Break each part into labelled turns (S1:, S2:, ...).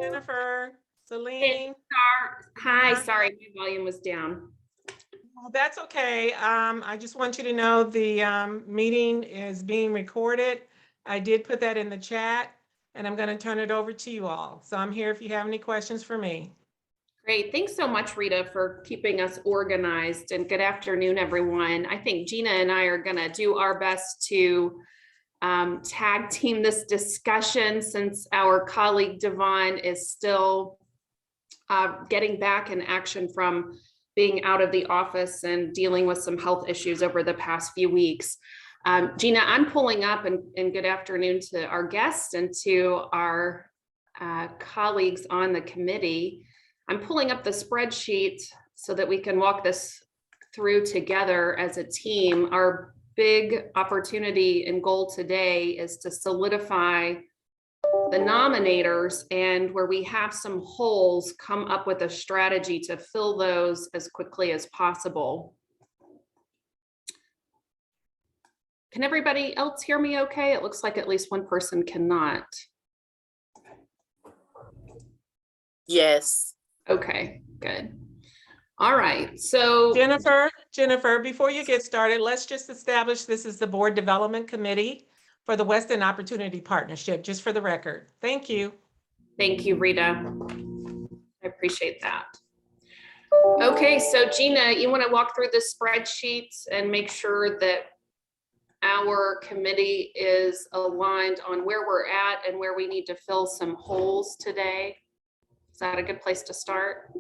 S1: Jennifer,
S2: Hey,
S1: Celine.
S2: Hi, sorry, my volume was down.
S1: Well, that's okay. I just want you to know the meeting is being recorded. I did put that in the chat, and I'm going to turn it over to you all. So I'm here if you have any questions for me.
S2: Great. Thanks so much, Rita, for keeping us organized, and good afternoon, everyone. I think Gina and I are going to do our best to tag team this discussion since our colleague Devon is still getting back in action from being out of the office and dealing with some health issues over the past few weeks. Gina, I'm pulling up, and good afternoon to our guests and to our colleagues on the committee. I'm pulling up the spreadsheet so that we can walk this through together as a team. Our big opportunity and goal today is to solidify the nominators, and where we have some holes, come up with a strategy to fill those as quickly as possible. Can everybody else hear me okay? It looks like at least one person cannot.
S3: Yes.
S2: Okay, good. All right, so
S1: Jennifer, before you get started, let's just establish this is the Board Development Committee for the Weston Opportunity Partnership, just for the record. Thank you.
S2: Thank you, Rita. I appreciate that. Okay, so Gina, you want to walk through the spreadsheets and make sure that our committee is aligned on where we're at and where we need to fill some holes today? Is that a good place to start?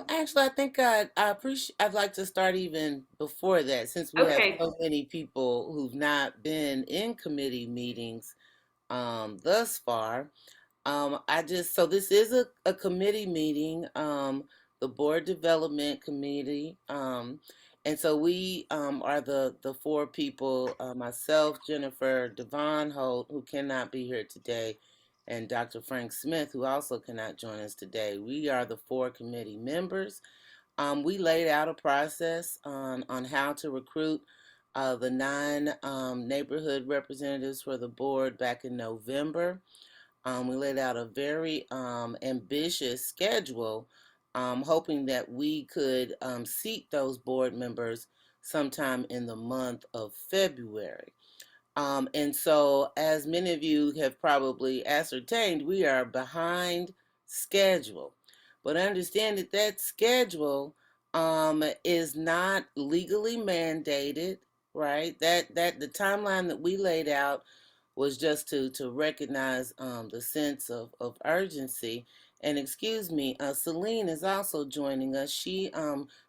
S3: Actually, I think I'd like to start even before that, since we have
S2: Okay,
S3: so many people who've not been in committee meetings thus far. So this is a committee meeting, the Board Development Committee. And so we are the four people, myself, Jennifer, Devon Holt, who cannot be here today, and Dr. Frank Smith, who also cannot join us today. We are the four committee members. We laid out a process on how to recruit the 9 neighborhood representatives for the board back in November. We laid out a very ambitious schedule, hoping that we could seat those board members sometime in the month of February. And so, as many of you have probably ascertained, we are behind schedule. But understand that that schedule is not legally mandated, right? That the timeline that we laid out was just to recognize the sense of urgency. And excuse me, Celine is also joining us. She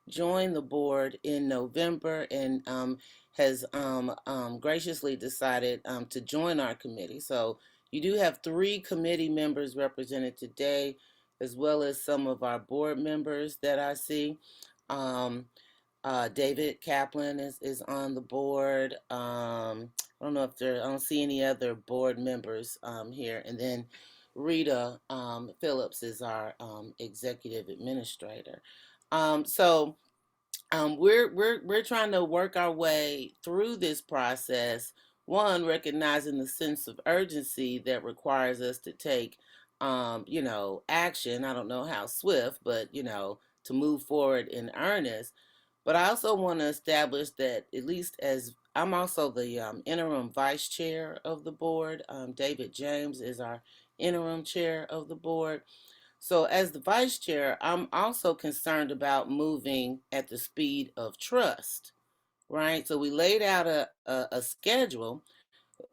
S3: joined the board in November and has graciously decided to join our committee. So you do have 3 committee members represented today, as well as some of our board members that I see. David Kaplan is on the board. I don't know if I don't see any other board members here. And then Rita Phillips is our executive administrator. So we're trying to work our way through this process. One, recognizing the sense of urgency that requires us to take, action. I don't know how swift, but to move forward in earnest. But I also want to establish that, at least as I'm also the interim vice chair of the board, David James is our interim chair of the board. So, as the vice chair, I'm also concerned about moving at the speed of trust, right? So, we laid out a schedule,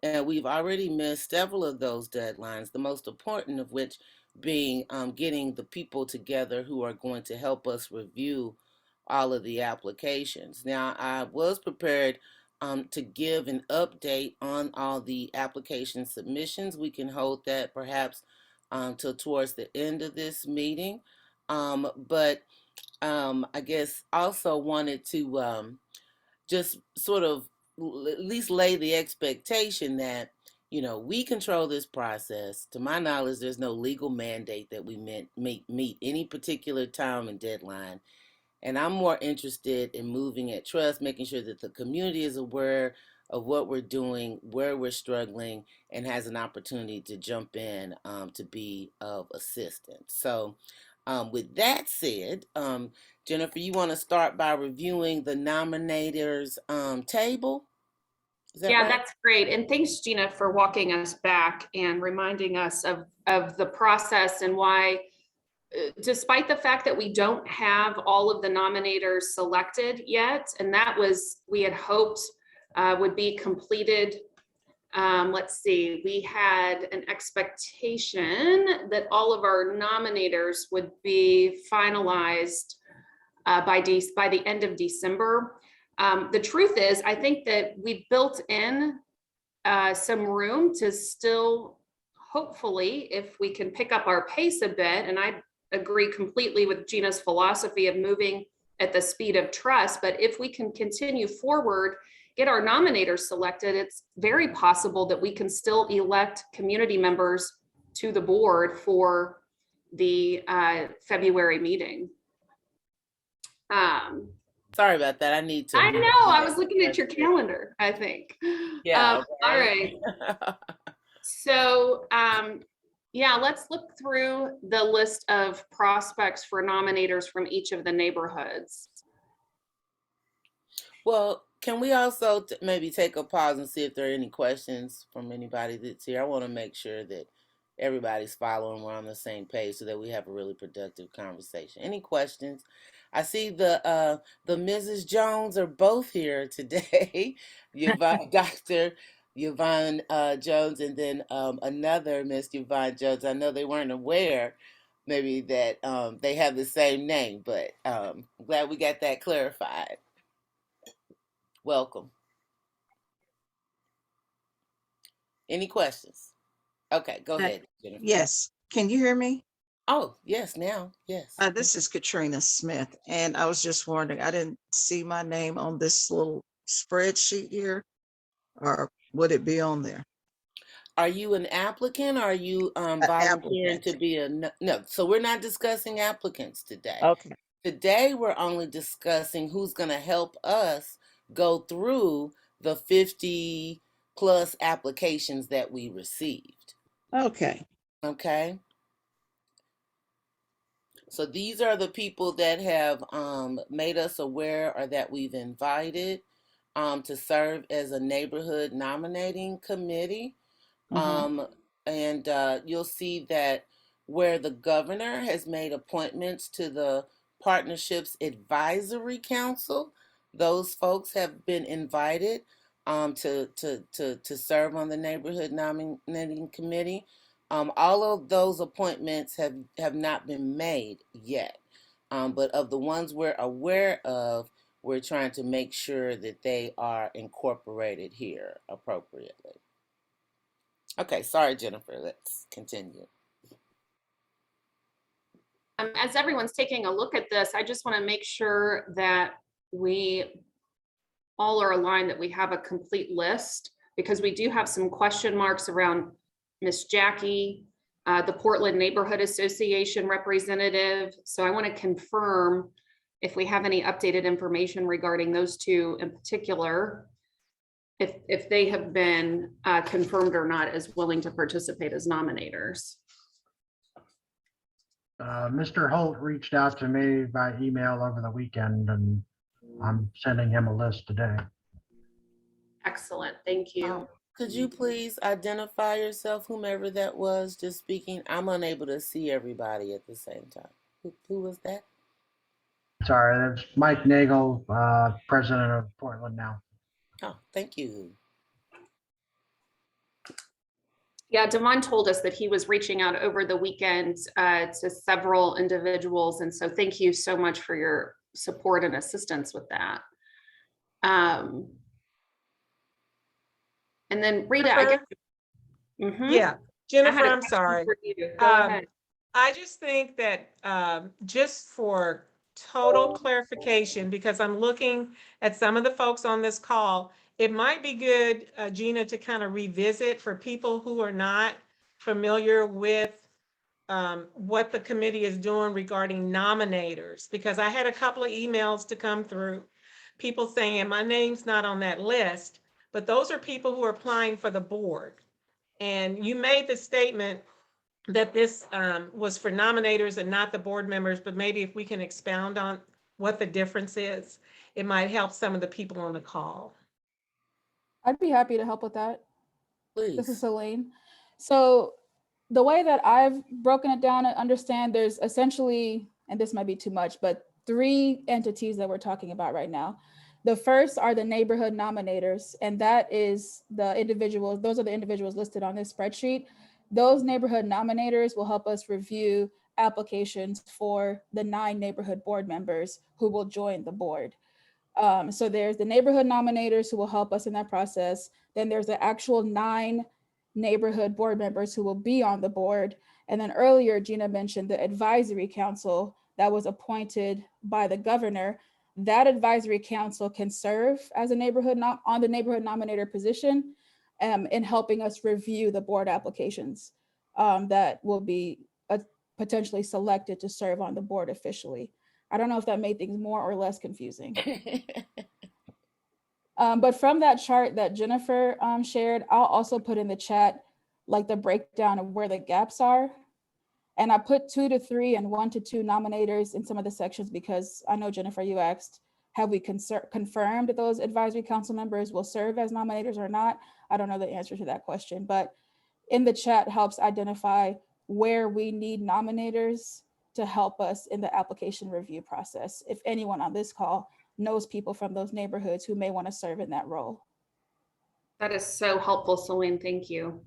S3: and we've already missed several of those deadlines, the most important of which being getting the people together who are going to help us review all of the applications. Now, I was prepared to give an update on all the application submissions. We can hold that perhaps till towards the end of this meeting. But I guess also wanted to just sort of at least lay the expectation that we control this process. To my knowledge, there's no legal mandate that we meet any particular time and deadline. And I'm more interested in moving at trust, making sure that the community is aware of what we're doing, where we're struggling, and has an opportunity to jump in to be of assistance. So, with that said, Jennifer, you want to start by reviewing the nominators table? Is that
S2: Yeah,
S3: right?
S2: that's great. And thanks, Gina, for walking us back and reminding us of the process and why, despite the fact that we don't have all of the nominators selected yet, and that was, we had hoped would be completed. Let's see, we had an expectation that all of our nominators would be finalized by the end of December. The truth is, I think that we built in some room to still, hopefully, if we can pick up our pace a bit, and I agree completely with Gina's philosophy of moving at the speed of trust, but if we can continue forward, get our nominators selected, it's very possible that we can still elect community members to the board for the February meeting.
S3: Sorry about that. I need to.
S2: I know, I was looking at your calendar, I think.
S3: Yeah.
S2: All right. So, yeah, let's look through the list of prospects for nominators from each of the neighborhoods.
S3: Well, can we also maybe take a pause and see if there are any questions from anybody that's here? I want to make sure that everybody's following, we're on the same page so that we have a really productive conversation. Any questions? I see the Mrs. Jones are both here today. Dr. Yvonne Jones, and then another Miss Yvonne Jones. I know they weren't aware maybe that they have the same name, but I'm glad we got that clarified. Welcome. Any questions? Okay, go ahead, Jennifer.
S4: Yes. Can you hear me?
S3: Oh, yes, now, yes.
S4: This is Katrina Smith, and I was just wondering, I didn't see my name on this little spreadsheet here, or would it be on there?
S3: Are you an applicant? Or are you volunteering
S4: Applicant.
S3: to be a no? So we're not discussing applicants today.
S4: Okay.
S3: Today we're only discussing who's going to help us go through the 50 plus applications that we received.
S4: Okay.
S3: Okay. So these are the people that have made us aware or that we've invited to serve as a neighborhood nominating committee. And you'll see that where the governor has made appointments to the Partnerships Advisory Council, those folks have been invited to serve on the neighborhood nominating committee. All of those appointments have not been made yet, but of the ones we're aware of, we're trying to make sure that they are incorporated here appropriately. Okay, sorry, Jennifer. Let's continue.
S2: As everyone's taking a look at this, I just want to make sure that we all are aligned, that we have a complete list, because we do have some question marks around Miss Jackie, the Portland Neighborhood Association representative. So I want to confirm if we have any updated information regarding those two in particular, if they have been confirmed or not as willing to participate as nominators.
S5: Mr. Holt reached out to me by email over the weekend, and I'm sending him a list today.
S2: Excellent, thank you.
S3: Could you please identify yourself, whomever that was, just speaking? I'm unable to see everybody at the same time. Who was that?
S5: Sorry, that's Mike Nagel, president of Portland Now.
S3: Oh, thank you.
S2: Yeah, Devon told us that he was reaching out over the weekend to several individuals. And so thank you so much for your support and assistance with that. And then Rita, I guess.
S1: Yeah, Jennifer, I'm sorry.
S2: Go ahead.
S1: I just think that just for total clarification, because I'm looking at some of the folks on this call, it might be good, Gina, to kind of revisit for people who are not familiar with what the committee is doing regarding nominators, because I had a couple of emails to come through, people saying my name's not on that list, but those are people who are applying for the board. And you made the statement that this was for nominators and not the board members, but maybe if we can expound on what the difference is, it might help some of the people on the call.
S6: I'd be happy to help with that. This is
S3: Please.
S6: Celine. So the way that I've broken it down and understand, there's essentially, and this might be too much, but 3 entities that we're talking about right now. The first are the neighborhood nominators, and that is the individuals, those are the individuals listed on this spreadsheet. Those neighborhood nominators will help us review applications for the 9 neighborhood board members who will join the board. So there's the neighborhood nominators who will help us in that process. Then there's the actual 9 neighborhood board members who will be on the board. And then earlier, Gina mentioned the advisory council that was appointed by the governor. That advisory council can serve as a on the neighborhood nominator position in helping us review the board applications that will be potentially selected to serve on the board officially. I don't know if that made things more or less confusing. But from that chart that Jennifer shared, I'll also put in the chat like the breakdown of where the gaps are. And I put 2 to 3 and 1 to 2 nominators in some of the sections because I know, Jennifer, you asked, have we confirmed that those advisory council members will serve as nominators or not? I don't know the answer to that question, but in the chat helps identify where we need nominators to help us in the application review process. If anyone on this call knows people from those neighborhoods who may want to serve in that role.
S2: That is so helpful, Celine. Thank you.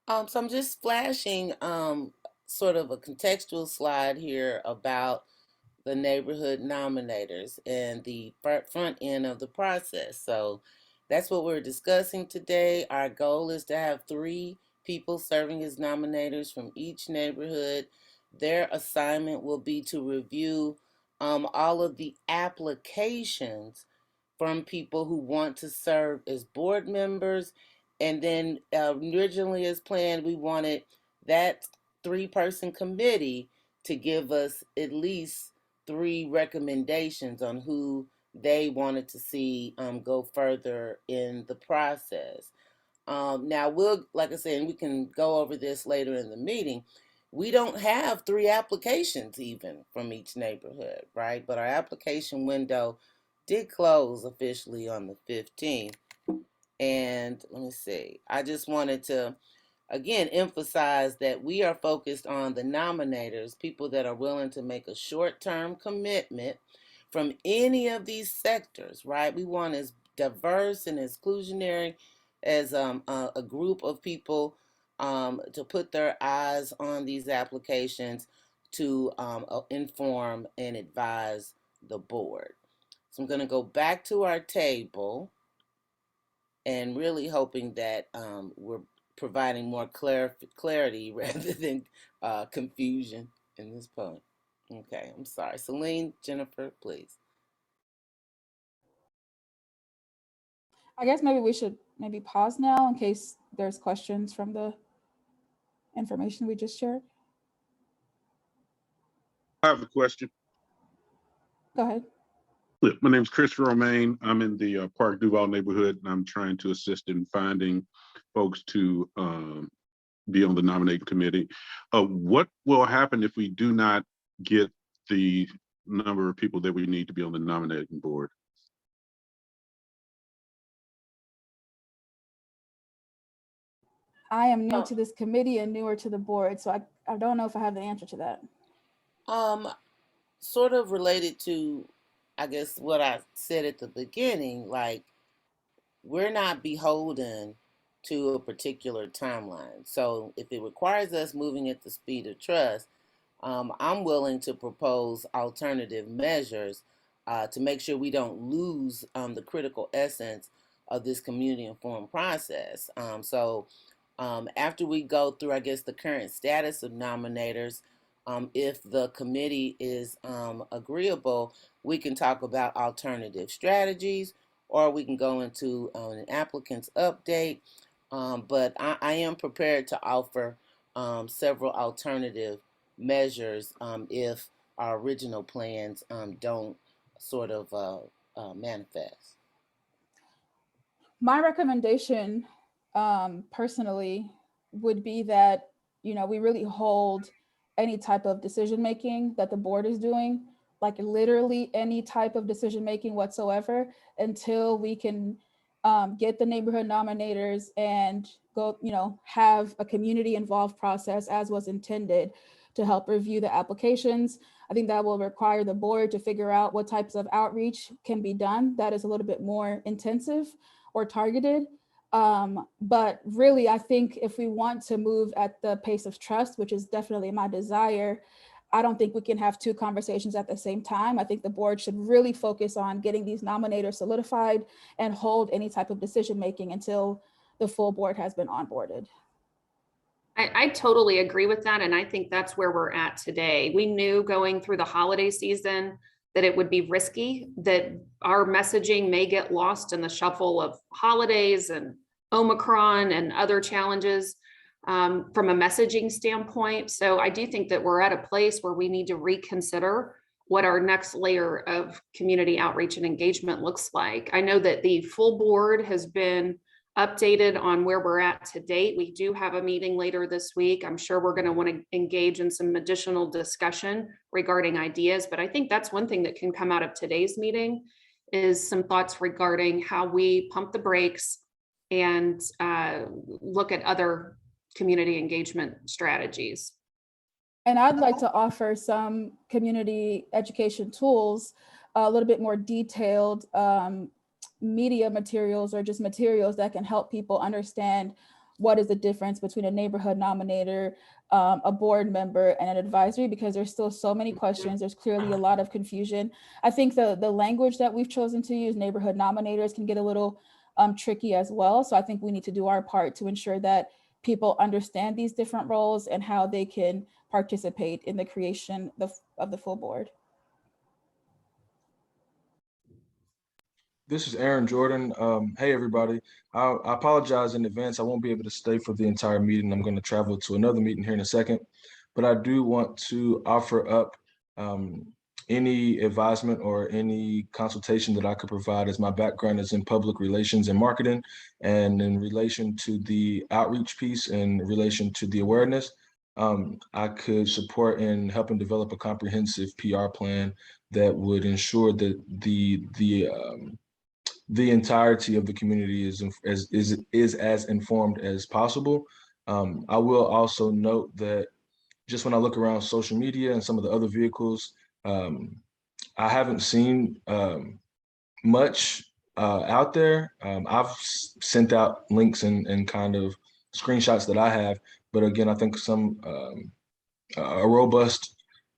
S3: So I'm just flashing sort of a contextual slide here about the neighborhood nominators and the front end of the process. So that's what we're discussing today. Our goal is to have 3 people serving as nominators from each neighborhood. Their assignment will be to review all of the applications from people who want to serve as board members. And then originally as planned, we wanted that 3-person committee to give us at least 3 recommendations on who they wanted to see go further in the process. Now we'll, like I said, and we can go over this later in the meeting. We don't have 3 applications even from each neighborhood, right? But our application window did close officially on the 15th. And let me see, I just wanted to, again, emphasize that we are focused on the nominators, people that are willing to make a short-term commitment from any of these sectors, right? We want as diverse and exclusionary as a group of people to put their eyes on these applications to inform and advise the board. So I'm going to go back to our table and really hoping that we're providing more clarity rather than confusion in this point. Okay, I'm sorry. Celine, Jennifer, please.
S6: I guess maybe we should pause now in case there's questions from the information we just shared.
S7: I have a question.
S6: Go ahead.
S7: My name is Christopher Romaine. I'm in the Park Duval neighborhood, and I'm trying to assist in finding folks to be on the nominating committee. What will happen if we do not get the number of people that we need to be on the nominating board?
S6: I am new to this committee and newer to the board, so I don't know if I have the answer to that.
S3: Sort of related to, I guess, what I said at the beginning, like, we're not beholden to a particular timeline. So if it requires us moving at the speed of trust, I'm willing to propose alternative measures to make sure we don't lose the critical essence of this community informed process. So after we go through, I guess, the current status of nominators, if the committee is agreeable, we can talk about alternative strategies, or we can go into an applicant's update. But I am prepared to offer several alternative measures if our original plans don't sort of manifest.
S6: My recommendation, personally, would be that, you know, we really hold any type of decision-making that the board is doing, like literally any type of decision-making whatsoever, until we can get the neighborhood nominators and go, you know, have a community involved process as was intended to help review the applications. I think that will require the board to figure out what types of outreach can be done that is a little bit more intensive or targeted. But really, I think if we want to move at the pace of trust, which is definitely my desire, I don't think we can have two conversations at the same time. I think the board should really focus on getting these nominators solidified and hold any type of decision-making until the full board has been onboarded.
S2: I totally agree with that. And I think that's where we're at today. We knew going through the holiday season that it would be risky, that our messaging may get lost in the shuffle of holidays and Omicron and other challenges from a messaging standpoint. So I do think that we're at a place where we need to reconsider what our next layer of community outreach and engagement looks like. I know that the full board has been updated on where we're at to date. We do have a meeting later this week. I'm sure we're going to want to engage in some additional discussion regarding ideas, but I think that's one thing that can come out of today's meeting is some thoughts regarding how we pump the brakes and look at other community engagement strategies.
S6: And I'd like to offer some community education tools, a little bit more detailed media materials or just materials that can help people understand what is the difference between a neighborhood nominator, a board member, and an advisory, because there's still so many questions. There's clearly a lot of confusion. I think the language that we've chosen to use, neighborhood nominators, can get a little tricky as well. So I think we need to do our part to ensure that people understand these different roles and how they can participate in the creation of the full board.
S8: This is Aaron Jordan. Hey, everybody. I apologize in advance. I won't be able to stay for the entire meeting. I'm going to travel to another meeting here in a second. But I do want to offer up any advisement or any consultation that I could provide, as my background is in public relations and marketing, and in relation to the outreach piece and in relation to the awareness. I could support in helping develop a comprehensive PR plan that would ensure that the entirety of the community is as informed as possible. I will also note that just when I look around social media and some of the other vehicles, I haven't seen much out there. I've sent out links and kind of screenshots that I have, but again, I think a robust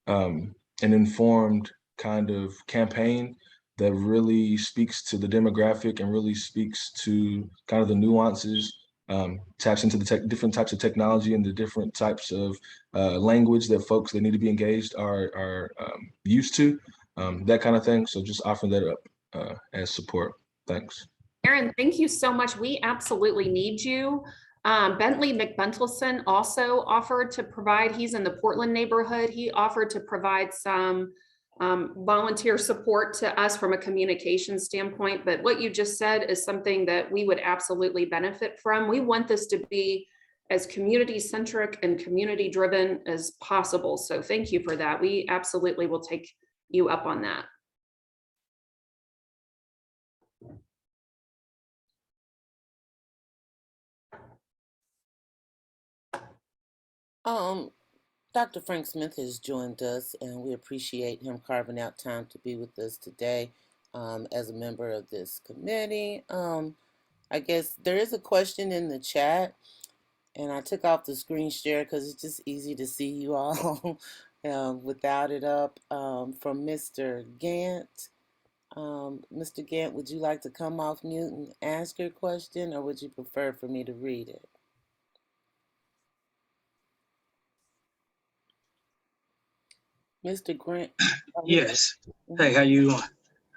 S8: and informed kind of campaign that really speaks to the demographic and really speaks to kind of the nuances, taps into the different types of technology and the different types of language that folks that need to be engaged are used to, that kind of thing. So just offering that up as support. Thanks.
S2: Aaron, thank you so much. We absolutely need you. Bentley McBentelson also offered to provide, he's in the Portland neighborhood. He offered to provide some volunteer support to us from a communication standpoint. But what you just said is something that we would absolutely benefit from. We want this to be as community centric and community driven as possible. So thank you for that. We absolutely will take you up on that.
S3: Dr. Frank Smith has joined us, and we appreciate him carving out time to be with us today as a member of this committee. I guess there is a question in the chat, and I took off the screen share because it's just easy to see you all without it up, from Mr. Gant. Mr. Gant, would you like to come off mute and ask your question, or would you prefer for me to read it? Mr. Grant.
S9: Yes. Hey, how you doing?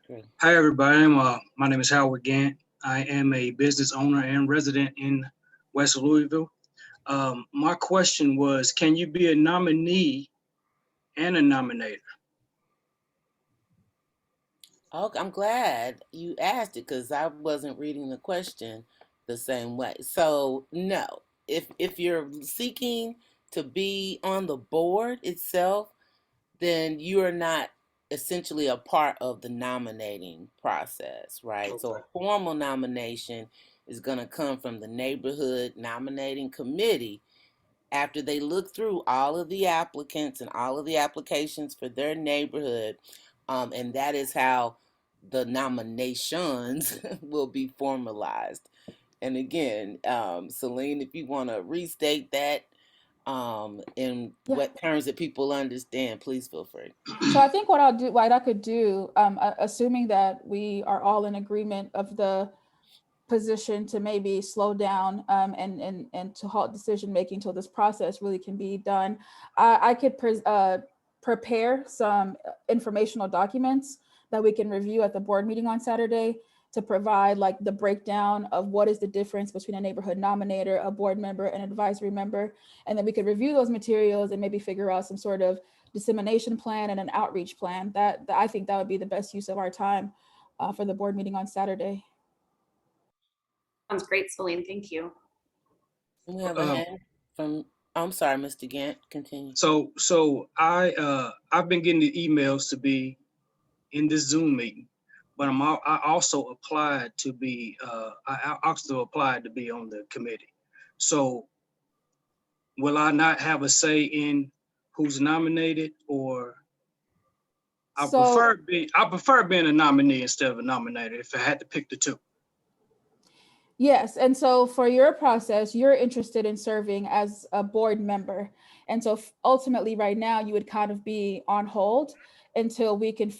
S3: Great.
S9: Hi, everybody. My name is Howard Gant. I am a business owner and resident in West Louisville. My question was, can you be a nominee and a nominator?
S3: Okay, I'm glad you asked it because I wasn't reading the question the same way. So no, if you're seeking to be on the board itself, then you are not essentially a part of the nominating process, right? So
S9: Okay.
S3: a formal nomination is going to come from the neighborhood nominating committee after they look through all of the applicants and all of the applications for their neighborhood. And that is how the nominations will be formalized. And again, Celine, if you want to restate that in
S6: Yeah.
S3: what terms that people understand, please feel free.
S6: So I think what I could do, assuming that we are all in agreement of the position to maybe slow down and to halt decision making until this process really can be done, I could prepare some informational documents that we can review at the board meeting on Saturday to provide like the breakdown of what is the difference between a neighborhood nominator, a board member, and an advisory member. And then we could review those materials and maybe figure out some sort of dissemination plan and an outreach plan. That I think that would be the best use of our time for the board meeting on Saturday.
S2: Sounds great, Celine. Thank you.
S3: We have a hand from, I'm sorry, Mr. Gant, continue.
S9: So I've been getting the emails to be in this Zoom meeting, but I also applied to be on the committee. So will I not have a say in who's nominated, or I prefer being a nominee instead of a nominator if I had to pick the two?
S6: Yes, and so for your process, you're interested in serving as a board member. And so ultimately right now you would kind of be on hold until we can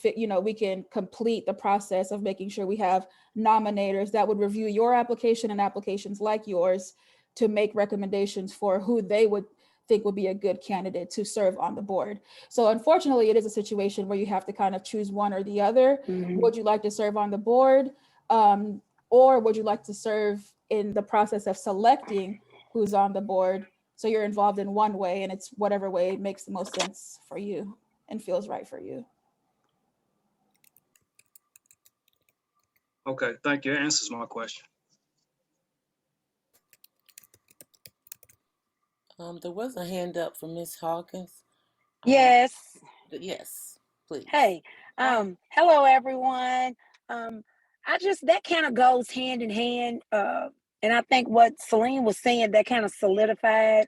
S6: we can complete the process of making sure we have nominators that would review your application and applications like yours to make recommendations for who they would think would be a good candidate to serve on the board. So unfortunately, it is a situation where you have to kind of choose one or the other. Would you like to serve on the board? Or would you like to serve in the process of selecting who's on the board? So you're involved in one way and it's whatever way makes the most sense for you and feels right for you.
S9: Okay, thank you. That answers my question.
S3: There was a hand up from Ms. Hawkins.
S10: Yes.
S3: Yes, please.
S10: Hey, hello everyone. That kind of goes hand in hand. And I think what Celine was saying, that kind of solidified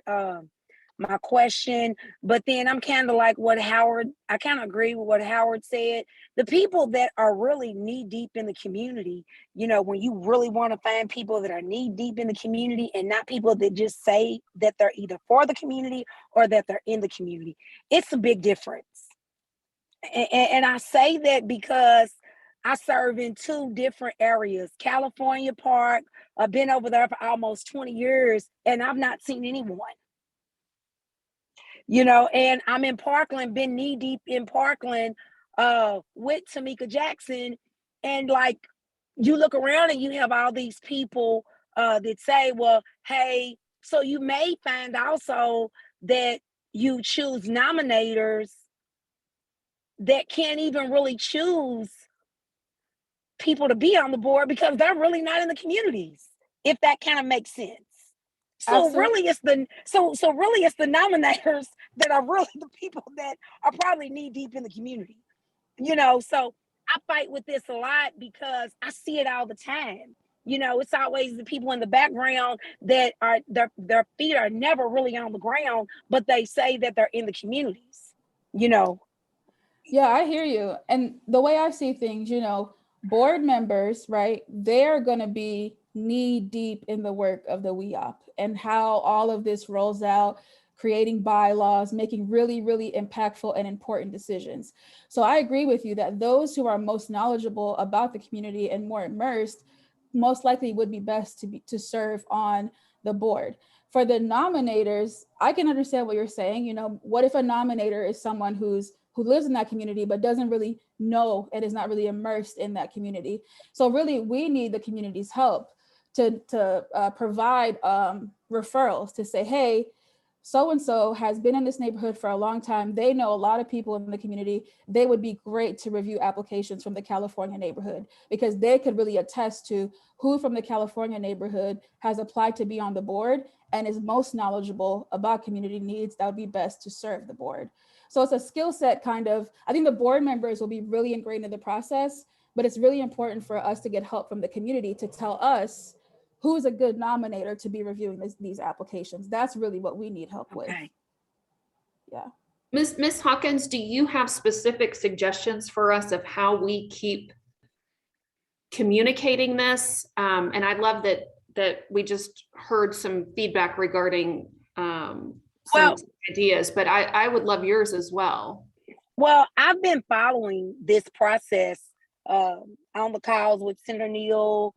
S10: my question. But then I'm kind of like I kind of agree with what Howard said. The people that are really knee deep in the community, when you really want to find people that are knee deep in the community and not people that just say that they're either for the community or that they're in the community, it's a big difference. And I say that because I serve in two different areas. California Park, I've been over there for almost 20 years and I've not seen anyone. And I'm in Parkland, been knee deep in Parkland with Tamika Jackson. And like, you look around and you have all these people that say, well, hey, so you may find also that you choose nominators that can't even really choose people to be on the board because they're really not in the communities, if that kind of makes sense. So
S6: Absolutely.
S10: really it's the nominators that are really the people that are probably knee deep in the community. So I fight with this a lot because I see it all the time. It's always the people in the background that are their feet are never really on the ground, but they say that they're in the communities.
S6: Yeah, I hear you. And the way I see things, board members, right, they're going to be knee deep in the work of the WEOP and how all of this rolls out, creating bylaws, making really, really impactful and important decisions. So I agree with you that those who are most knowledgeable about the community and more immersed most likely would be best to serve on the board. For the nominators, I can understand what you're saying. What if a nominator is someone who lives in that community but doesn't really know and is not really immersed in that community? So really we need the community's help to provide referrals to say, hey, so-and-so has been in this neighborhood for a long time. They know a lot of people in the community. They would be great to review applications from the California neighborhood, because they could really attest to who from the California neighborhood has applied to be on the board and is most knowledgeable about community needs that would be best to serve the board. So it's a skill set kind of, I think the board members will be really ingrained in the process, but it's really important for us to get help from the community to tell us who's a good nominator to be reviewing these applications. That's really what we need help with.
S10: Okay.
S6: Yeah.
S2: Ms. Hawkins, do you have specific suggestions for us of how we keep communicating this? And I love that we just heard some feedback regarding some
S10: Well-
S2: ideas, but I would love yours as well.
S10: Well, I've been following this process on the calls with Senator Neal,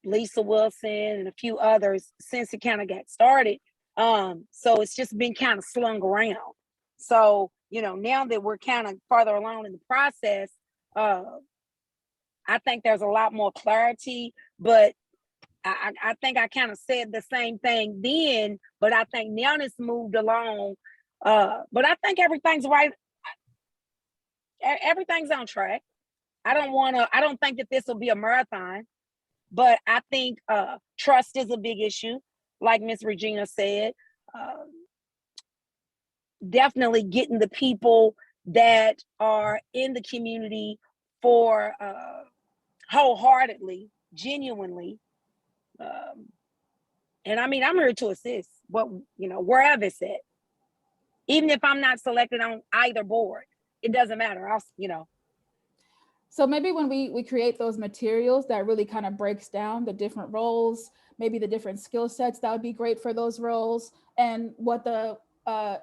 S10: Lisa Wilson, and a few others since it kind of got started. So it's just been kind of slung around. So, now that we're kind of farther along in the process, I think there's a lot more clarity, but I think I kind of said the same thing then, but I think now it's moved along. But I think everything's right. Everything's on track. I don't think that this will be a marathon, but I think trust is a big issue, like Miss Regina said. Definitely getting the people that are in the community for wholeheartedly, genuinely. And I mean, I'm here to assist wherever it's at. Even if I'm not selected on either board, it doesn't matter.
S6: So maybe when we create those materials that really kind of breaks down the different roles, maybe the different skill sets, that would be great for those roles, and what the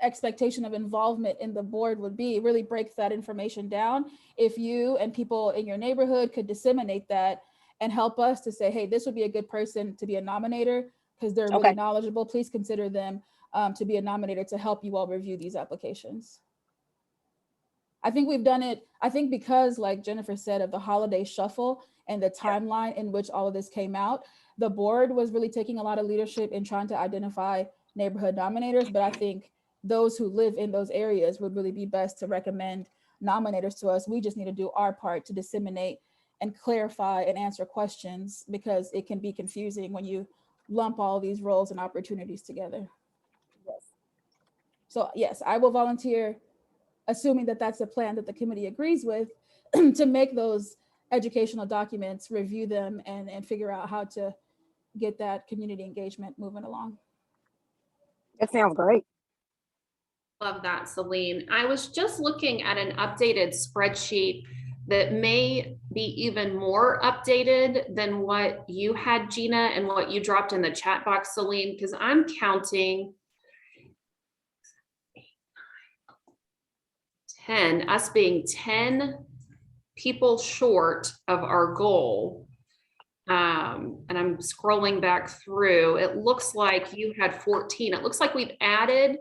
S6: expectation of involvement in the board would be, really breaks that information down. If you and people in your neighborhood could disseminate that and help us to say, hey, this would be a good person to be a nominator because they're really knowledgeable, please consider them to be a nominator to help you all review these applications. I think we've done it, I think because, like Jennifer said, of the holiday shuffle and the timeline in which all of this came out, the board was really taking a lot of leadership in trying to identify neighborhood nominators, but I think those who live in those areas would really be best to recommend nominators to us. We just need to do our part to disseminate and clarify and answer questions, because it can be confusing when you lump all these roles and opportunities together. Yes. So yes, I will volunteer, assuming that that's a plan that the committee agrees with, to make those educational documents, review them, and figure out how to get that community engagement moving along.
S10: That sounds great.
S2: Love that, Celine. I was just looking at an updated spreadsheet that may be even more updated than what you had, Gina, and what you dropped in the chat box, Celine, because I'm counting 10, us being 10 people short of our goal. And I'm scrolling back through. It looks like you had 14. It looks like we've added,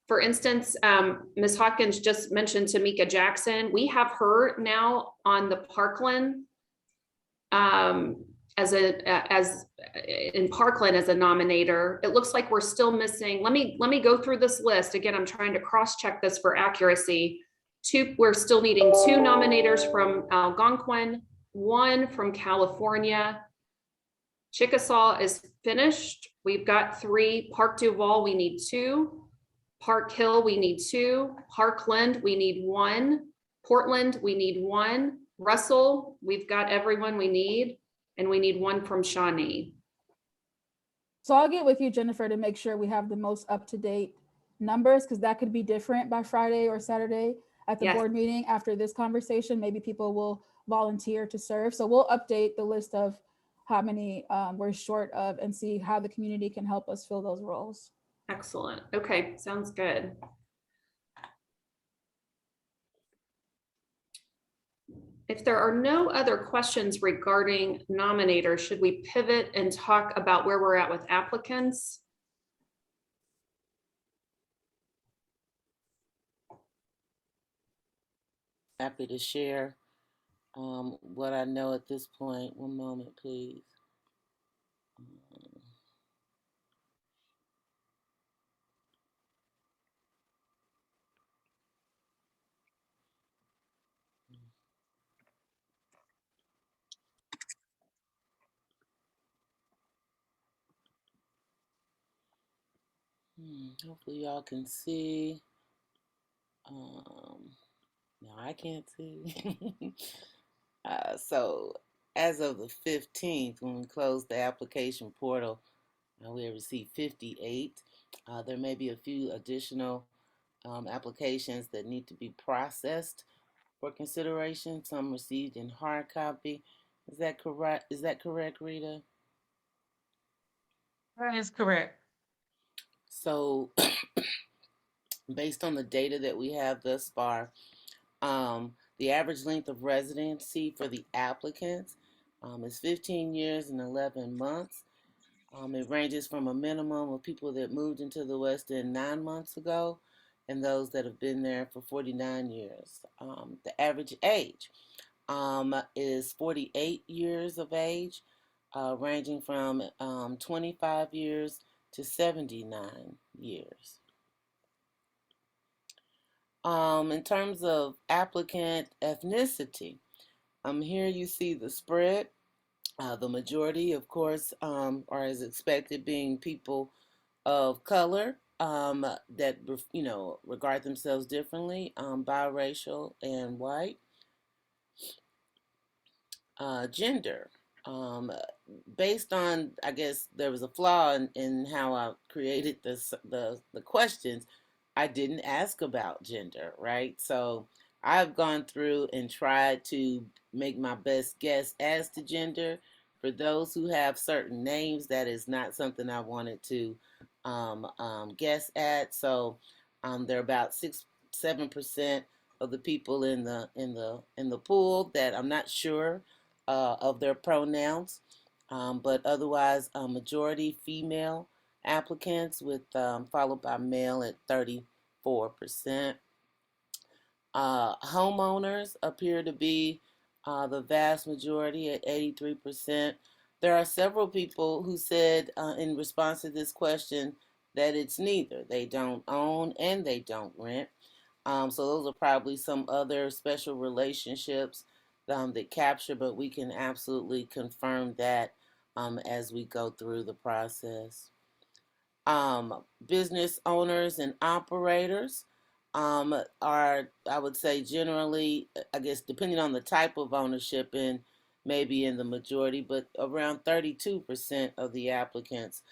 S2: for instance, Ms. Hawkins just mentioned Tamika Jackson. We have her now on the Parkland as in Parkland as a nominator. It looks like we're still missing. Let me go through this list again. I'm trying to cross-check this for accuracy. We're still needing 2 nominators from Algonquin, 1 from California. Chickasaw is finished. We've got 3. Park Duval, we need 2. Park Hill, we need 2. Parkland, we need 1. Portland, we need 1. Russell, we've got everyone we need, and we need 1 from Shawnee.
S6: So I'll get with you, Jennifer, to make sure we have the most up-to-date numbers, because that could be different by Friday or Saturday at the board meeting. After this conversation, maybe people will volunteer to serve. So we'll update the list of how many we're short of and see how the community can help us fill those roles.
S2: Excellent. Okay, sounds good. If there are no other questions regarding nominators, should we pivot and talk about where we're at with applicants?
S3: Happy to share what I know at this point. One moment, please. Hopefully y'all can see. No, I can't see. So as of the 15th, when we closed the application portal, we have received 58. There may be a few additional applications that need to be processed for consideration. Some received in hard copy. Is that correct? Is that correct, Rita?
S1: That is correct.
S3: So based on the data that we have thus far, the average length of residency for the applicants is 15 years and 11 months. It ranges from a minimum of people that moved into the West End 9 months ago and those that have been there for 49 years. The average age is 48 years of age, ranging from 25 years to 79 years. In terms of applicant ethnicity, here you see the spread. The majority, of course, are as expected being people of color that regard themselves differently, biracial and white. Gender, based on, I guess there was a flaw in how I created the questions. I didn't ask about gender, right? So I've gone through and tried to make my best guess as to gender. For those who have certain names, that is not something I wanted to guess at. So there are about 7% of the people in the pool that I'm not sure of their pronouns, but otherwise a majority female applicants, with followed by male at 34%. Homeowners appear to be the vast majority at 83%. There are several people who said in response to this question that it's neither. They don't own and they don't rent. So those are probably some other special relationships that capture, but we can absolutely confirm that as we go through the process. Business owners and operators are, I would say, generally, I guess, depending on the type of ownership, and maybe in the majority, but around 32% of the applicants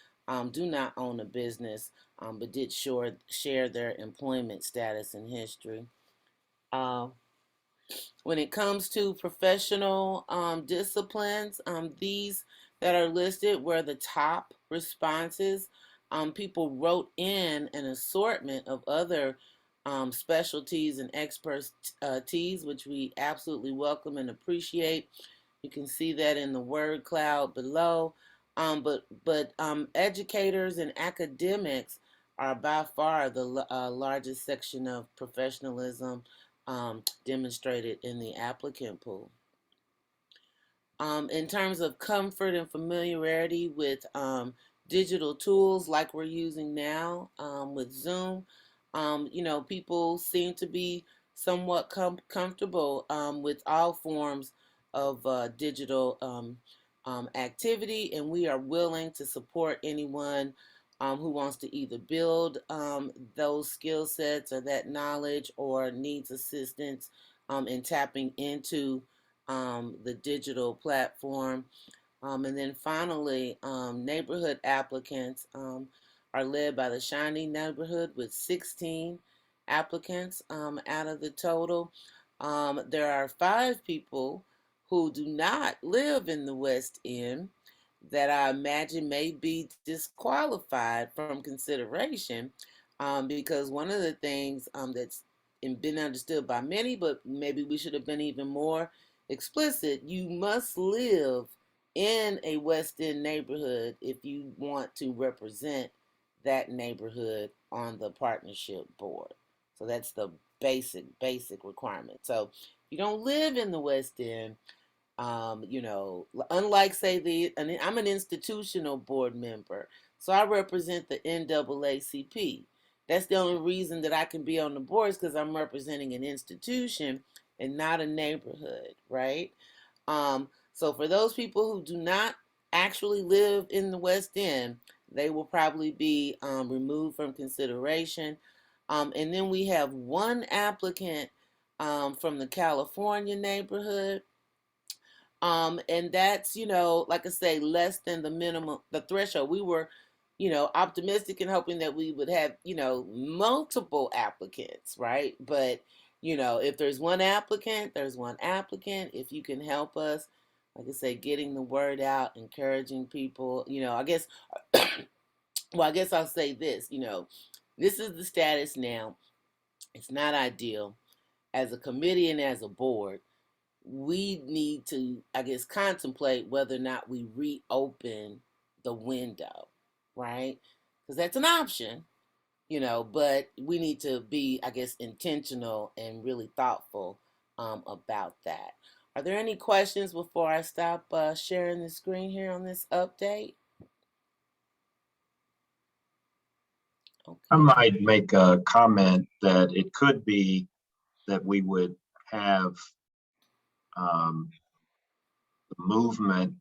S3: do not own a business, but did share their employment status and history. When it comes to professional disciplines, these that are listed were the top responses. People wrote in an assortment of other specialties and expertise, which we absolutely welcome and appreciate. You can see that in the word cloud below. But educators and academics are by far the largest section of professionalism demonstrated in the applicant pool. In terms of comfort and familiarity with digital tools like we're using now with Zoom, people seem to be somewhat comfortable with all forms of digital activity, and we are willing to support anyone who wants to either build those skill sets or that knowledge, or needs assistance in tapping into the digital platform. And then finally, neighborhood applicants are led by the Shawnee neighborhood with 16 applicants out of the total. There are 5 people who do not live in the West End that I imagine may be disqualified from consideration, because one of the things that's been understood by many, but maybe we should have been even more explicit, you must live in a West End neighborhood if you want to represent that neighborhood on the partnership board. So that's the basic requirement. So if you don't live in the West End, You know, unlike say I'm an institutional board member, so I represent the NAACP. That's the only reason that I can be on the boards, because I'm representing an institution and not a neighborhood, right? So for those people who do not actually live in the West End, they will probably be removed from consideration. And then we have one applicant from the California neighborhood. And that's, you know, like I say, less than the minimum, the threshold. We were, you know, optimistic and hoping that we would have, you know, multiple applicants, right? But, you know, if there's one applicant, there's one applicant. If you can help us, like I say, getting the word out, encouraging people, you know, I guess, well, I guess I'll say this, you know, this is the status now. It's not ideal. As a committee and as a board, we need to, I guess, contemplate whether or not we reopen the window, right? Because that's an option, you know, but we need to be, I guess, intentional and really thoughtful about that. Are there any questions before I stop sharing the screen here on this update?
S11: I
S3: Okay.
S11: might make a comment that it could be that we would have the movement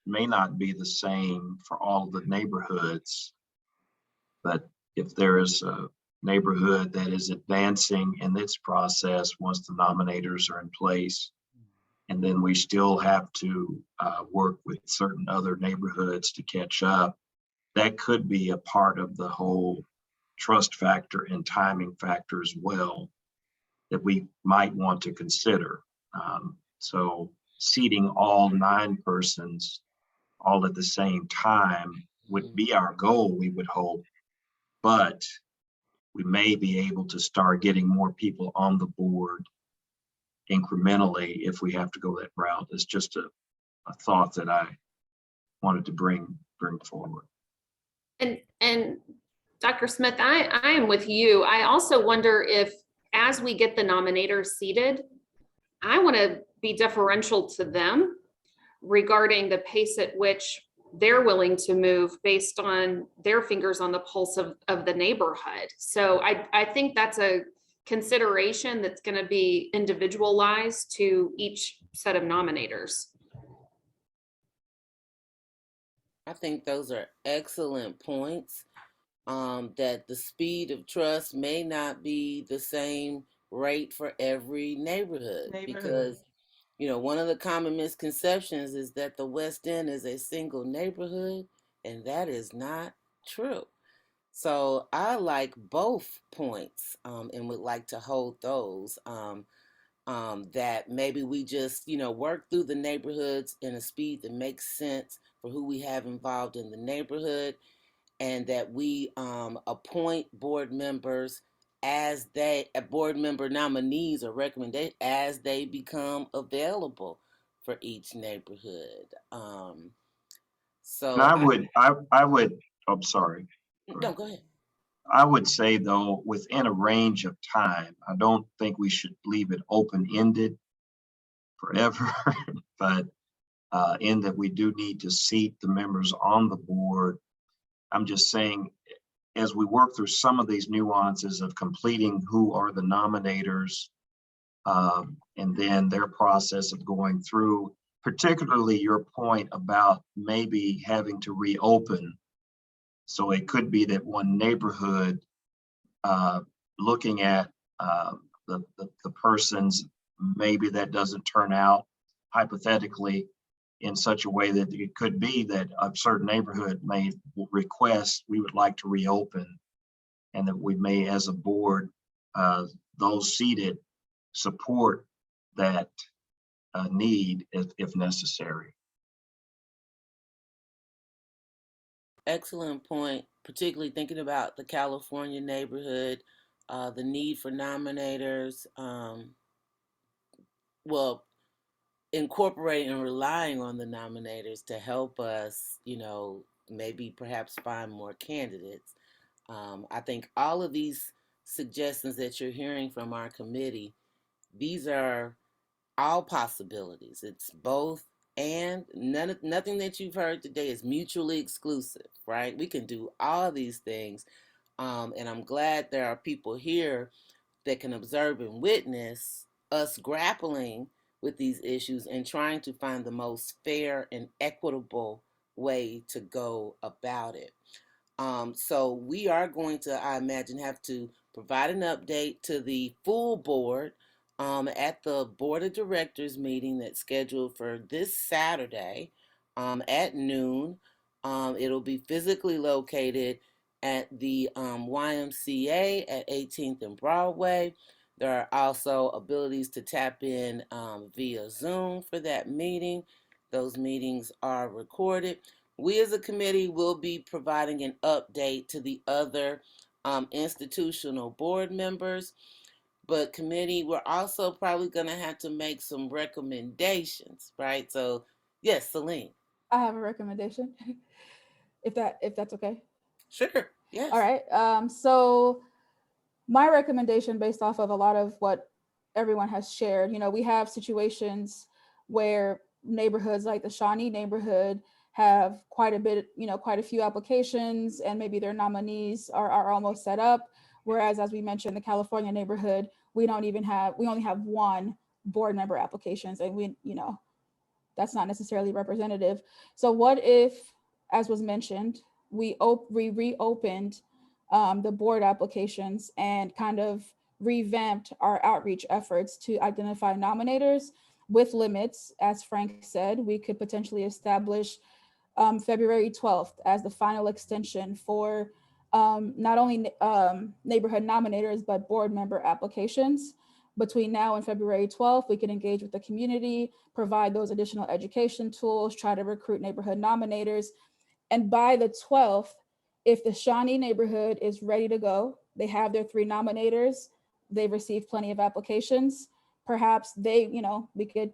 S11: may not be the same for all the neighborhoods, but if there is a neighborhood that is advancing in its process once the nominators are in place, and then we still have to work with certain other neighborhoods to catch up, that could be a part of the whole trust factor and timing factor as well that we might want to consider. So seating all 9 persons all at the same time would be our goal, we would hope, but we may be able to start getting more people on the board incrementally if we have to go that route. It's just a thought that I wanted to bring forward.
S2: And Dr. Smith, I am with you. I also wonder if, as we get the nominators seated, I want to be deferential to them regarding the pace at which they're willing to move based on their fingers on the pulse of the neighborhood. So I think that's a consideration that's going to be individualized to each set of nominators.
S3: I think those are excellent points. That the speed of trust may not be the same rate for every neighborhood, because, you know, one of the common misconceptions is that the West End is a single neighborhood, and that is not true. So I like both points and would like to hold those. That maybe we just, you know, work through the neighborhoods in a speed that makes sense for who we have involved in the neighborhood, and that we appoint board members as board member nominees or recommendation as they become available for each neighborhood.
S11: And I would, I'm sorry.
S3: No, go ahead.
S11: I would say though, within a range of time, I don't think we should leave it open-ended forever, but in that we do need to seat the members on the board. I'm just saying, as we work through some of these nuances of completing who are the nominators, and then their process of going through, particularly your point about maybe having to reopen. So it could be that one neighborhood, looking at the persons, maybe that doesn't turn out hypothetically in such a way that it could be that a certain neighborhood may request, we would like to reopen, and that we may, as a board, those seated, support that need if necessary.
S3: Excellent point, particularly thinking about the California neighborhood, the need for nominators, well, incorporating and relying on the nominators to help us, you know, maybe perhaps find more candidates. I think all of these suggestions that you're hearing from our committee, these are all possibilities. It's both, and nothing that you've heard today is mutually exclusive, right? We can do all these things. And I'm glad there are people here that can observe and witness us grappling with these issues and trying to find the most fair and equitable way to go about it. So we are going to, I imagine, have to provide an update to the full board at the board of directors meeting that's scheduled for this Saturday at noon. It'll be physically located at the YMCA at 18th and Broadway. There are also abilities to tap in via Zoom for that meeting. Those meetings are recorded. We as a committee will be providing an update to the other institutional board members, but committee, we're also probably going to have to make some recommendations, right? So yes, Celine.
S6: I have a recommendation, if that's okay.
S3: Sure, yes.
S6: All right. So my recommendation, based off of a lot of what everyone has shared, we have situations where neighborhoods like the Shawnee neighborhood have quite a few applications, and maybe their nominees are almost set up. Whereas, as we mentioned, the California neighborhood, we only have one board member applications, and that's not necessarily representative. So what if, as was mentioned, we reopened the board applications and kind of revamped our outreach efforts to identify nominators with limits? As Frank said, we could potentially establish February 12th as the final extension for not only neighborhood nominators, but board member applications. Between now and February 12th, we can engage with the community, provide those additional education tools, try to recruit neighborhood nominators. And by the 12th, if the Shawnee neighborhood is ready to go, they have their 3 nominators, they've received plenty of applications, perhaps we could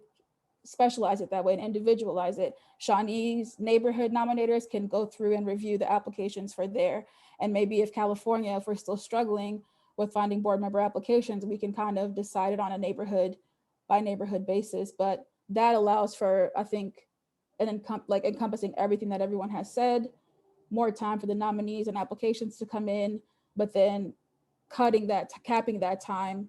S6: specialize it that way and individualize it. Shawnee's neighborhood nominators can go through and review the applications for there. And maybe if we're still struggling with finding board member applications, we can kind of decide it on a neighborhood by neighborhood basis. But that allows for, I think, encompassing everything that everyone has said, more time for the nominees and applications to come in, but then capping that time,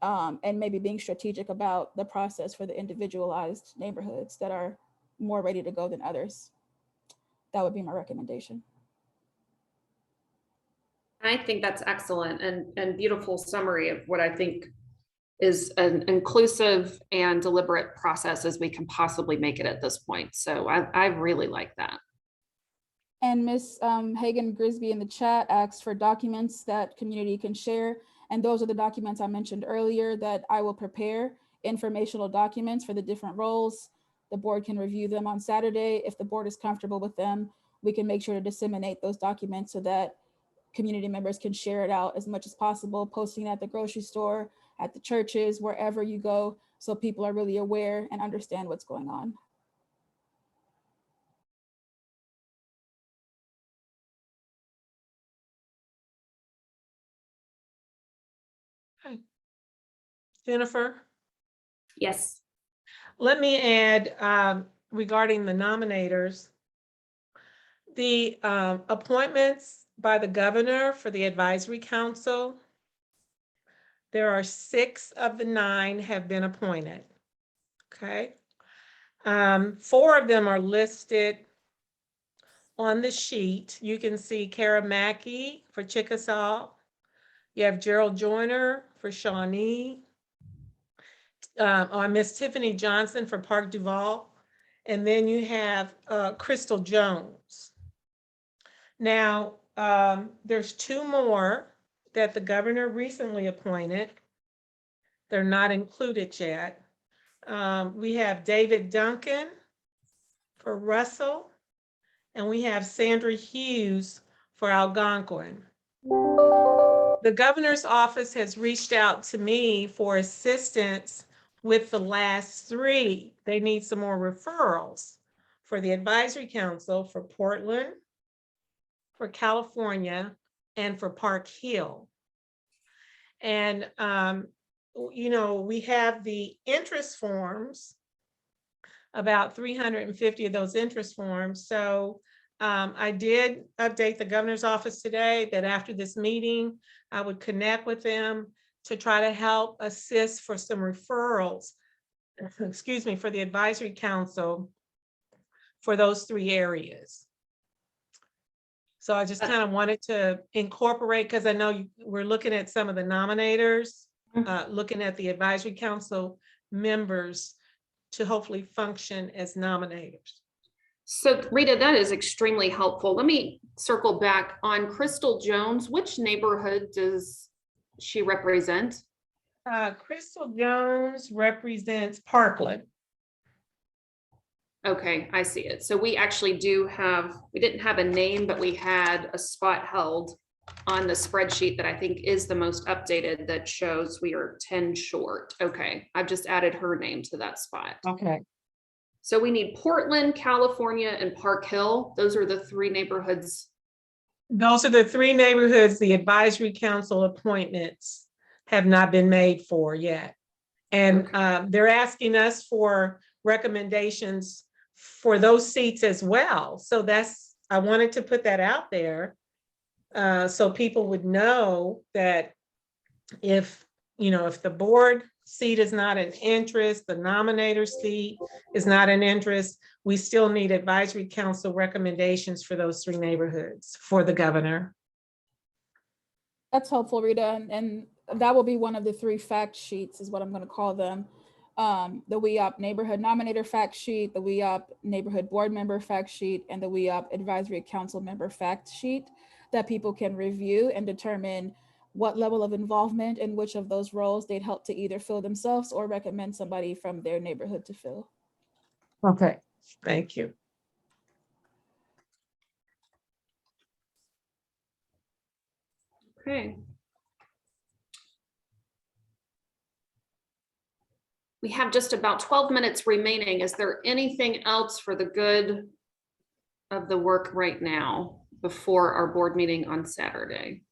S6: and maybe being strategic about the process for the individualized neighborhoods that are more ready to go than others. That would be my recommendation.
S2: I think that's excellent and beautiful summary of what I think is an inclusive and deliberate process as we can possibly make it at this point. So I really like that.
S6: And Ms. Hagan Grisby in the chat asked for documents that community can share. And those are the documents I mentioned earlier that I will prepare, informational documents for the different roles. The board can review them on Saturday. If the board is comfortable with them, we can make sure to disseminate those documents so that community members can share it out as much as possible, posting at the grocery store, at the churches, wherever you go, so people are really aware and understand what's going on.
S1: Jennifer?
S2: Yes.
S1: Let me add regarding the nominators, the appointments by the governor for the advisory council. There are 6 of the 9 have been appointed. Okay. 4 of them are listed on the sheet. You can see Kara Mackey for Chickasaw. You have Gerald Joyner for Shawnee. Miss Tiffany Johnson for Park Duval. And then you have Crystal Jones. Now, there's 2 more that the governor recently appointed. They're not included yet. We have David Duncan for Russell, and we have Sandra Hughes for Algonquin. The governor's office has reached out to me for assistance with the last 3. They need some more referrals for the advisory council for Portland, for California, and for Park Hill. And you know, we have the interest forms, about 350 of those interest forms. So I did update the governor's office today that after this meeting, I would connect with them to try to help assist for some referrals, excuse me, for the advisory council for those 3 areas. So I just kind of wanted to incorporate, because I know we're looking at some of the nominators, looking at the advisory council members to hopefully function as nominators.
S2: So Rita, that is extremely helpful. Let me circle back on Crystal Jones. Which neighborhood does she represent?
S1: Crystal Jones represents Parkland.
S2: Okay, I see it. So we actually do have, we didn't have a name, but we had a spot held on the spreadsheet that I think is the most updated that shows we are 10 short. Okay, I've just added her name to that spot.
S1: Okay.
S2: So we need Portland, California, and Park Hill. Those are the 3 neighborhoods.
S1: Those are the 3 neighborhoods the advisory council appointments have not been made for yet. And they're asking us for recommendations for those seats as well. So that's, I wanted to put that out there so people would know that if, you know, if the board seat is not an interest, the nominator seat is not an interest, we still need advisory council recommendations for those 3 neighborhoods for the governor.
S6: That's helpful, Rita, and that will be one of the 3 fact sheets is what I'm going to call them. The WEOP neighborhood nominator fact sheet, the WEOP neighborhood board member fact sheet, and the WEOP advisory council member fact sheet that people can review and determine what level of involvement in which of those roles they'd help to either fill themselves or recommend somebody from their neighborhood to fill.
S1: Okay, thank you.
S2: Okay. We have just about 12 minutes remaining. Is there anything else for the good of the work right now before our board meeting on Saturday?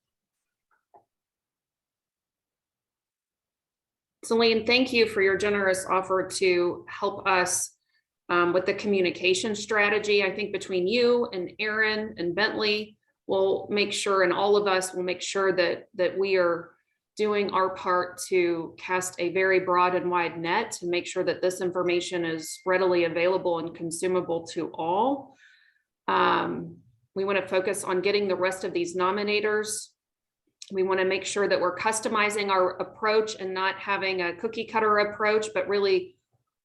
S2: Celine, thank you for your generous offer to help us with the communication strategy. I think between you and Aaron and Bentley, we'll make sure, and all of us will make sure that we are doing our part to cast a very broad and wide net to make sure that this information is readily available and consumable to all. We want to focus on getting the rest of these nominators. We want to make sure that we're customizing our approach and not having a cookie cutter approach, but really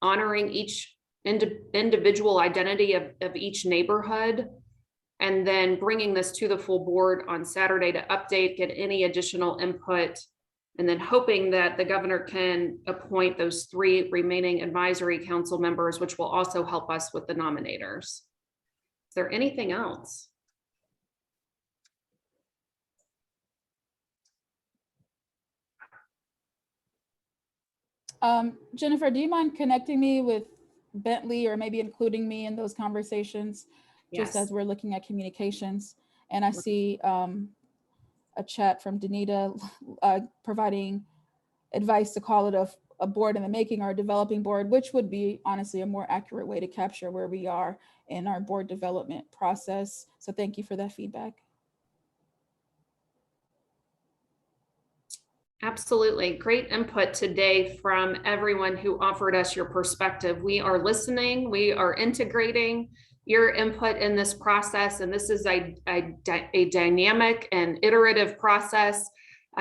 S2: honoring each individual identity of each neighborhood, and then bringing this to the full board on Saturday to update, get any additional input, and then hoping that the governor can appoint those 3 remaining advisory council members, which will also help us with the nominators. Is there anything else?
S6: Jennifer, do you mind connecting me with Bentley or maybe including me in those conversations? Just as we're looking at communications. And I see a chat from Danita providing advice to call it a board in the making or a developing board, which would be honestly a more accurate way to capture where we are in our board development process. So thank you for that feedback.
S2: Absolutely. Great input today from everyone who offered us your perspective. We are listening, we are integrating your input in this process, and this is a dynamic and iterative process.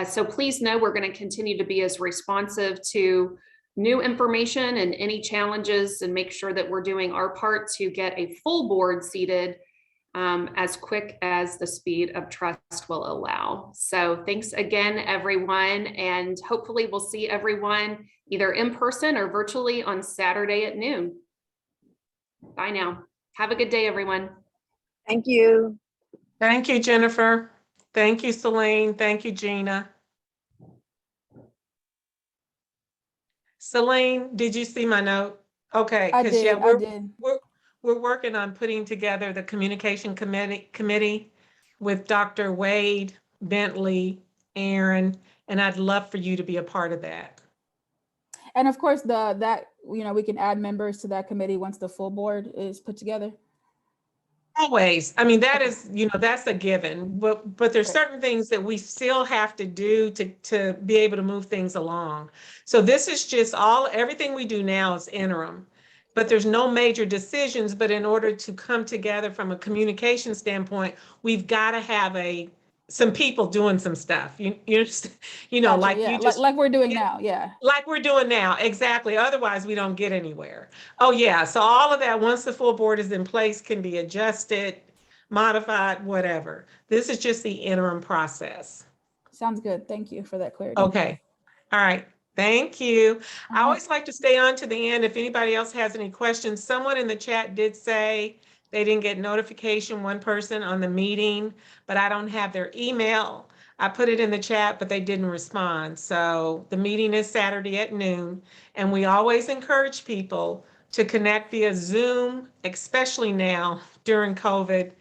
S2: So please know we're going to continue to be as responsive to new information and any challenges, and make sure that we're doing our part to get a full board seated as quick as the speed of trust will allow. So thanks again, everyone, and hopefully we'll see everyone either in person or virtually on Saturday at noon. Bye now. Have a good day, everyone.
S10: Thank you.
S1: Thank you, Jennifer. Thank you, Celine. Thank you, Gina. Celine, did you see my note? Okay,
S6: I
S1: because
S6: did.
S1: we're working on putting together the communication committee with Dr. Wade, Bentley, Aaron, and I'd love for you to be a part of that.
S6: And of course, we can add members to that committee once the full board is put together.
S1: Always. I mean, that is, that's a given, but there's certain things that we still have to do to be able to move things along. So this is just everything we do now is interim, but there's no major decisions. But in order to come together from a communication standpoint, we've got to have some people doing some stuff.
S6: Gotcha,
S1: like
S6: yeah,
S1: you just
S6: like we're doing now. Yeah.
S1: like we're doing now. Exactly. Otherwise, we don't get anywhere. Oh, yeah. So all of that, once the full board is in place, can be adjusted, modified, whatever. This is just the interim process.
S6: Sounds good. Thank you for that clarity.
S1: Okay. All right. Thank you. I
S6: All right.
S1: always like to stay on to the end if anybody else has any questions. Someone in the chat did say they didn't get notification, one person on the meeting, but I don't have their email. I put it in the chat, but they didn't respond. So the meeting is Saturday at noon, and we always encourage people to connect via Zoom, especially now during COVID.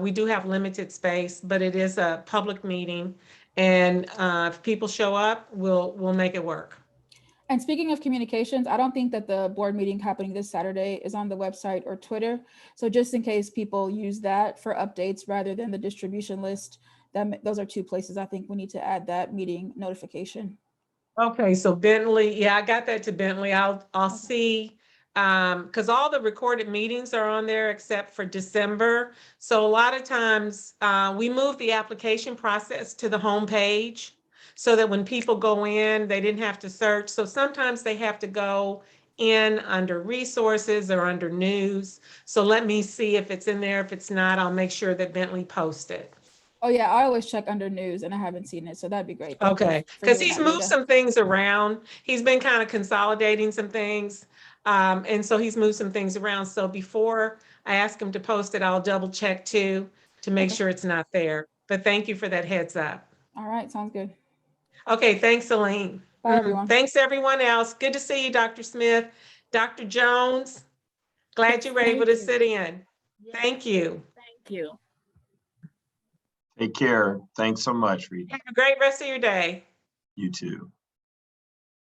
S1: We do have limited space, but it is a public meeting, and if people show up, we'll make it work.
S6: And speaking of communications, I don't think that the board meeting happening this Saturday is on the website or Twitter. So just in case people use that for updates rather than the distribution list, those are two places I think we need to add that meeting notification.
S1: Okay, so Bentley, yeah, I got that to Bentley. I'll see, because all the recorded meetings are on there except for December. So a lot of times we move the application process to the homepage so that when people go in, they didn't have to search. So sometimes they have to go in under resources or under news. So let me see if it's in there. If it's not, I'll make sure that Bentley posts it.
S6: Oh yeah, I always check under news and I haven't seen it, so that'd be great. Thank you
S1: Okay,
S6: for
S1: because
S6: doing
S1: he's
S6: that,
S1: moved
S6: Rita.
S1: some things around. He's been kind of consolidating some things. And so he's moved some things around. So before I ask him to post it, I'll double check too, to make
S6: Okay.
S1: sure it's not there. But thank you for that heads up.
S6: All right, sounds good.
S1: Okay, thanks, Celine.
S6: Bye, everyone.
S1: Thanks, everyone else. Good to see you, Dr. Smith. Dr. Jones, glad you were able to sit in. Thank you.
S10: Thank you.
S11: Take care. Thanks so much, Rita.
S1: Have a great rest of your day.
S11: You too.